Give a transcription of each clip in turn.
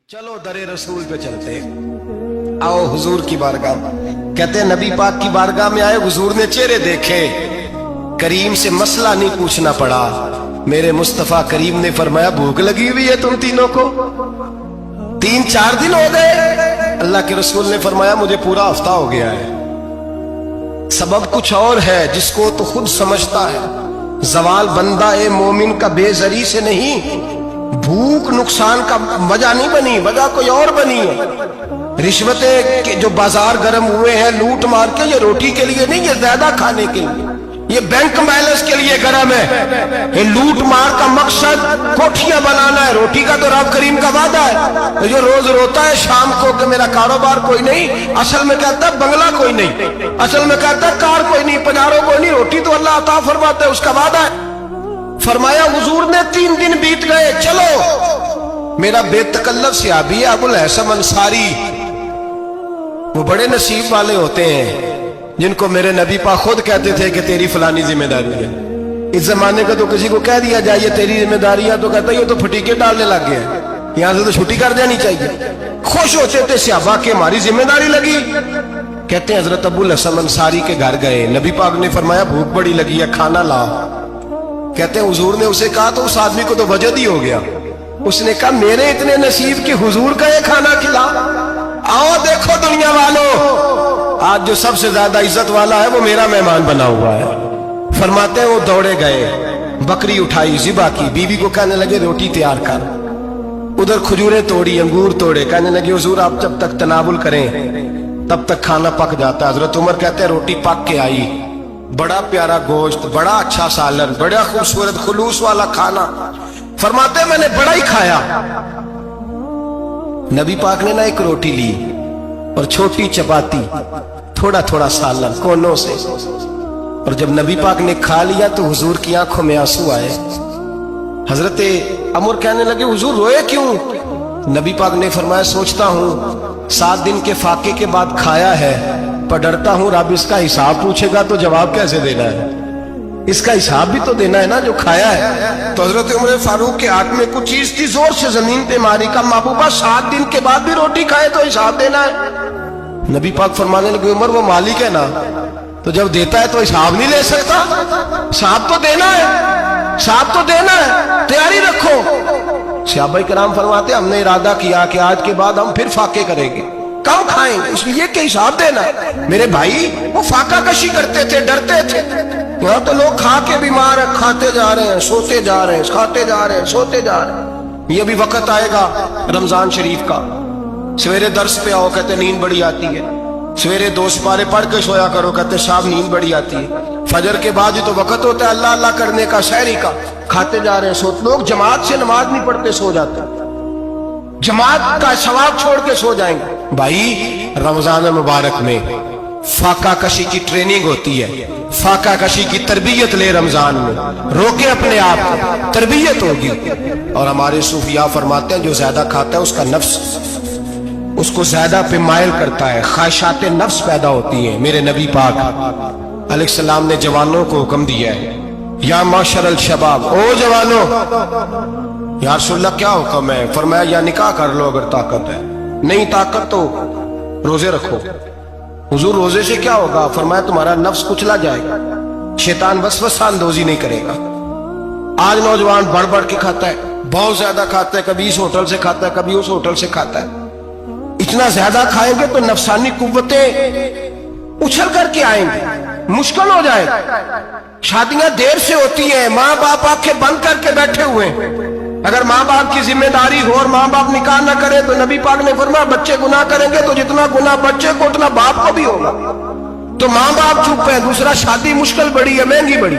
चलो दरे रसूल पे चलते, आओ हुजूर की बारगाह। कहते हैं नबी पाक की बारगाह में आए, हुजूर ने चेहरे देखे, करीम से मसला नहीं पूछना पड़ा। मेरे मुस्तफा करीम ने फरमाया भूख लगी हुई है तुम तीनों को? 3-4 दिन हो गए। अल्लाह के रसूल ने फरमाया मुझे पूरा हफ्ता हो गया है। सबब कुछ और है जिसको तो खुद समझता है। जवाल बंदा ए मोमिन का बेजरी से नहीं, भूख नुकसान का वजह नहीं बनी, वजह कोई और बनी है। रिश्वतें के जो बाजार गर्म हुए हैं लूट मार के, ये रोटी के लिए नहीं, ये ज्यादा खाने के लिए, ये बैंक बैलेंस के लिए गर्म है। ये लूट मार का मकसद कोठियां बनाना है, रोटी का तो रब करीम का वादा है। तो जो रोज रोता है शाम को कि मेरा कारोबार कोई नहीं, असल में कहता है बंगला कोई नहीं, असल में कहता है कार कोई नहीं, पजारो कोई नहीं, रोटी तो अल्लाह अता फरमाता है, उसका वादा है। फरमाया हुजूर ने 3 दिन बीत गए, चलो। मेरा बेतकल्लफ सहाबी है अबुल हसन अंसारी, वो बड़े नसीब वाले होते हैं जिनको मेरे नबी पाक खुद कहते थे कि तेरी फलानी जिम्मेदारी है। इस जमाने का तो किसी को कह दिया जाए ये तेरी जिम्मेदारी है तो कहता है ये तो फटीके डालने लग गए हैं, यहां से तो छुट्टी कर देनी चाहिए। खुश होते थे सहाबा के हमारी जिम्मेदारी लगी। कहते हैं हजरत अबुल हसन अंसारी के घर गए, नबी पाक ने फरमाया भूख बड़ी लगी है, खाना ला। कहते हैं हुजूर ने उसे कहा तो उस आदमी को तो वजद ही हो गया। उसने कहा मेरे इतने नसीब कि हुजूर का ये खाना खिला। आओ देखो दुनिया वालों, आज जो सबसे ज्यादा इज्जत वाला है वो मेरा मेहमान बना हुआ है। फरमाते हैं वो दौड़े गए, बकरी उठाई, ज़िबा की, बीवी को कहने लगे रोटी तैयार कर। उधर खजूरें तोड़ी, अंगूर तोड़े, कहने लगे हुजूर आप जब तक तनावुल करें तब तक खाना पक जाता है। हजरत उमर कहते हैं रोटी पक के आई, बड़ा प्यारा गोश्त, बड़ा अच्छा सालन, बड़ा खूबसूरत खुलूस वाला खाना। फरमाते मैंने बड़ा ही खाया। नबी पाक ने ना एक रोटी ली और छोटी चपाती, थोड़ा थोड़ा सालन कोनों से, और जब नबी पाक ने खा लिया तो हुजूर की आंखों में आंसू आए। हजरत अमर कहने लगे हुजूर रोए क्यों? नबी पाक ने फरमाया सोचता हूं 7 दिन के फाके के बाद खाया है, पर डरता हूं रब इसका हिसाब पूछेगा तो जवाब कैसे देना है, इसका हिसाब भी तो देना है ना जो खाया है। तो हजरत उमर फारूक के हाथ में कुछ चीज थी, जोर से जमीन पे मारी, का महबूबा 7 दिन के बाद भी रोटी खाए तो हिसाब देना है। नबी पाक फरमाने लगे उमर वो मालिक है ना, तो जब देता है तो हिसाब नहीं ले सकता, हिसाब तो देना है, हिसाब तो देना है, तैयारी रखो। सहाबाए किराम फरमाते हमने इरादा किया कि आज के बाद हम फिर फाके करेंगे, कम खाएंगे, इसलिए कि हिसाब देना। मेरे भाई वो फाका कशी करते थे, डरते थे। यहाँ तो लोग खा के बीमार है, खाते जा रहे हैं, सोते जा रहे हैं, खाते जा रहे हैं, सोते जा रहे हैं। ये भी वक्त आएगा रमजान शरीफ का, सवेरे दर्स पे आओ कहते नींद बड़ी आती है, सवेरे 2 सिपारे पढ़ के सोया करो कहते साहब नींद बड़ी आती है। फजर के बाद ही तो वक्त होता है अल्लाह अल्लाह करने का, सहरी का, खाते जा रहे हैं, सोते। लोग जमात से नमाज नहीं पढ़ते सो जाते, जमात का सवाब छोड़ के सो जाएंगे। भाई रमजान मुबारक में फाका कशी की ट्रेनिंग होती है, फाका कशी की तरबियत ले, रमजान में रोके अपने आप को, तरबियत होगी। और हमारे सूफिया फरमाते हैं जो ज्यादा खाता है उसका नफ्स उसको ज्यादा पे मायल करता है, ख्वाहिशात नफ्स पैदा होती है। मेरे नबी पाक अलैहिस्सलाम ने जवानों को हुक्म दिया है या माशर अल शबाब, ओ जवानों, या रसूलल्लाह क्या हुक्म है? फरमाया या निकाह कर लो अगर ताकत है, नहीं ताकत तो रोजे रखो। हुजूर रोजे से क्या होगा? फरमाया तुम्हारा नफ्स कुचला जाएगा, शैतान वसवसा अंदोजी नहीं करेगा। आज नौजवान बढ़ बढ़ के खाता है, बहुत ज्यादा खाता है, कभी इस होटल से खाता है, कभी उस होटल से खाता है। इतना ज्यादा खाएंगे तो नफसानी कुव्वतें उछल करके आएंगे, मुश्किल हो जाएगा। शादियां देर से होती हैं, माँ बाप आंखें बंद करके बैठे हुए हैं। अगर माँ बाप की जिम्मेदारी हो और माँ बाप निकाह न करे तो नबी पाक ने फरमाया बच्चे गुनाह करेंगे तो जितना गुनाह बच्चे को उतना बाप को भी होगा। तो माँ बाप चुप है, दूसरा शादी मुश्किल बड़ी है, महंगी बड़ी,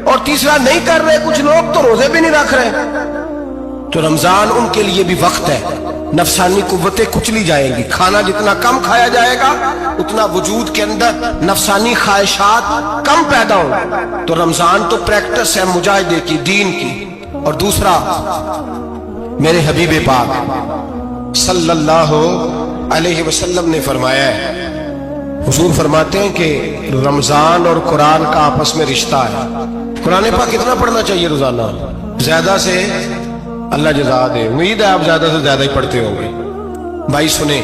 और तीसरा नहीं कर रहे कुछ लोग तो रोजे भी नहीं रख रहे। तो रमजान उनके लिए भी वक्त है, नफसानी कुव्वतें कुचली जाएंगी। खाना जितना कम खाया जाएगा उतना वजूद के अंदर नफसानी ख्वाहिशात कम पैदा होंगी। तो रमजान तो प्रैक्टिस है मुजाहिदे की, दीन की। और दूसरा मेरे हबीब पाक सल्लल्लाहु अलैहि वसल्लम ने फरमाया है, हुजूर फरमाते हैं कि रमजान और कुरान का आपस में रिश्ता है। कुरान पाक कितना पढ़ना चाहिए रोजाना? ज्यादा से अल्लाह जज़ा दे, उम्मीद है आप ज्यादा से ज्यादा ही पढ़ते होंगे। भाई सुने,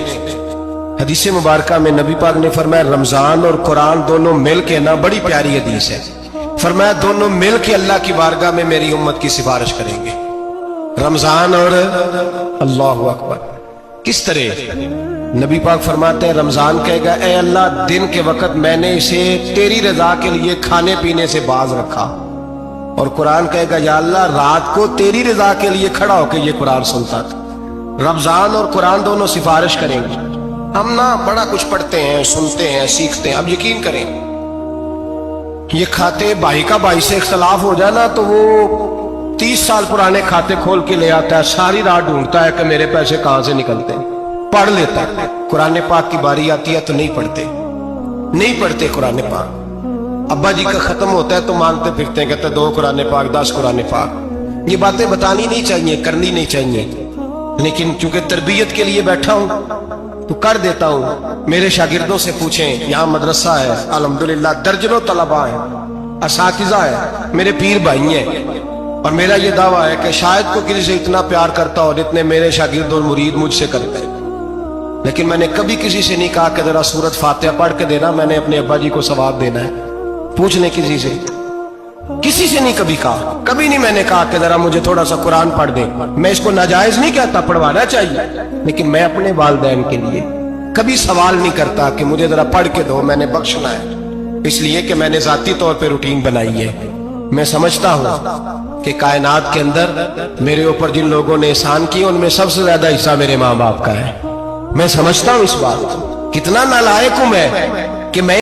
हदीस मुबारका में नबी पाक ने फरमाया रमजान और कुरान दोनों मिल के ना, बड़ी प्यारी हदीस है, फरमाया दोनों मिल के अल्लाह की बारगाह में मेरी उम्मत की सिफारिश करेंगे। रमजान और अल्लाह अकबर। किस तरह? नबी पाक फरमाते हैं रमजान कहेगा ए अल्लाह, दिन के वक्त मैंने इसे तेरी रजा के लिए खाने पीने से बाज रखा, और कुरान कहेगा या अल्लाह, रात को तेरी रजा के लिए खड़ा होकर ये कुरान सुनता था। रमजान और कुरान दोनों सिफारिश करेंगे। हम ना बड़ा कुछ पढ़ते हैं, सुनते हैं, सीखते हैं, अब यकीन करें ये खाते भाई का भाई से इख्तलाफ हो जाए ना तो वो 30 साल पुराने खाते खोल के ले आता है, सारी रात ढूंढता है कि मेरे पैसे कहां से निकलते हैं, पढ़ लेता है। कुरान पाक की बारी आती है तो नहीं पढ़ते कुरान पाक। अब्बा जी का खत्म होता है तो मांगते फिरते हैं, कहते 2 कुरान पाक, 10 कुरान पाक। ये बातें बतानी नहीं चाहिए, करनी नहीं चाहिए, लेकिन चूंकि तरबियत के लिए बैठा हूं तो कर देता हूं। मेरे शागिर्दों से पूछें, यहाँ मदरसा है अल्हम्दुलिल्लाह, दर्जनों तलबा है, असातिज़ा है, मेरे पीर भाई हैं, और मेरा ये दावा है कि शायद को किसी से इतना प्यार करता हो जितने मेरे शागिर्द और मुरीद मुझसे करते हैं। लेकिन मैंने कभी किसी से नहीं कहा कि जरा सूरत फातिहा पढ़ के देना, मैंने अपने अब्बा जी को सवाब देना है। पूछ ले किसी से नहीं कभी कहा, कभी नहीं मैंने कहा कि जरा मुझे थोड़ा सा कुरान पढ़ दे। मैं इसको नाजायज नहीं कहता, पढ़वाना चाहिए, लेकिन मैं अपने वालिदैन के लिए कभी सवाल नहीं करता कि मुझे जरा पढ़ के दो, मैंने बख्शना है, इसलिए कि मैंने जाती तौर पे रूटीन बनाई है। मैं समझता हूं कि कायनात के अंदर मेरे ऊपर जिन लोगों ने एहसान किए उनमें सबसे ज्यादा हिस्सा मेरे माँ बाप का है। मैं समझता हूं इस बात, कितना नालायक हूं मैं कि मैं